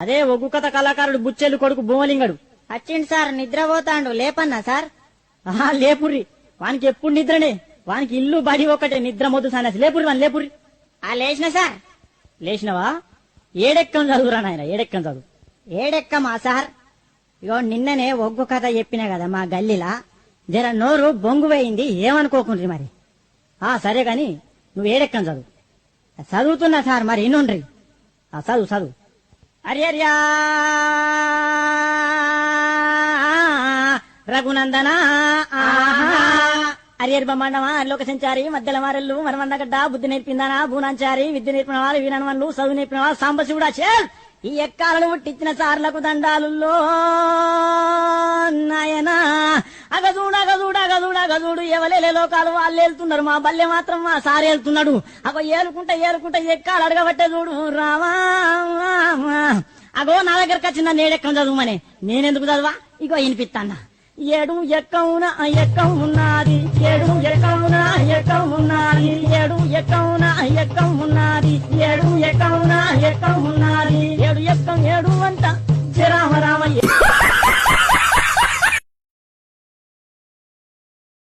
అదే ఒగ్గు కథ కళాకారుడు బుచ్చెలు కొడుకు భూమలింగడు వచ్చిండు సార్, నిద్రపోతాండు. లేపన్నా సార్? లేపుర్రి. వానికి ఎప్పుడు నిద్రనే. వానికి ఇల్లు బడి ఒకటే, నిద్ర మొద్దు సన్నసి. లేపుర్రి వాని లేపుర్రి. లేచిన సార్. లేచినవా? ఏడెక్కం చదువురా నాయన, ఏడెక్కం చదువు. ఏడెక్కమా సార్? ఇగో నిన్ననే ఒగ్గు కథ చెప్పినా కదా మా గల్లీలా, జర నోరు బొంగు పోయింది, ఏమనుకోకుండ్రి మరి. సరే గాని నువ్వు ఏడెక్కం చదువు. చదువుతున్నా సార్, మరి ఇన్నుండ్రి. చదువు చదువు. అర్యర్యా రఘునందన అరియర్ బొమ్మండమా లోక సంచారి మధ్యల మారెల్లు మరమండగడ్డ బుద్ధి నేర్పిందానా భూనాంచారి విద్య నేర్పిన వాళ్ళు వీనన్వన్లు చదువు నేర్పిన వాళ్ళు సాంబశివుడా చేల్. ఈ ఎక్కాలను పుట్టించిన సార్లకు దండాలుల్లో నాయనా. అగదూడు ఎవలేలే లోకాలు వాళ్ళు వెళ్తున్నారు, మా బల్లె మాత్రం మా సార్ వెళ్తున్నాడు. అగో ఏలుకుంటా ఎక్కాలు అడగబట్టే చూడు రామా. అగో నా దగ్గరకు వచ్చిందా నేడెక్కం చదువుమని. నేనెందుకు చదువా? ఇగో వినిపిస్తాన్నా. ఏడు ఎక్కవున ఎక్కం ఉన్నది, ఏడు ఎక్కవున ఎక్కం ఉన్నది, ఏడు ఎక్కవున ఎక్కం ఉన్నది, ఏడు ఎక్కవున ఎక్కం ఉన్నది, ఏడు ఎక్కం ఏడు అంట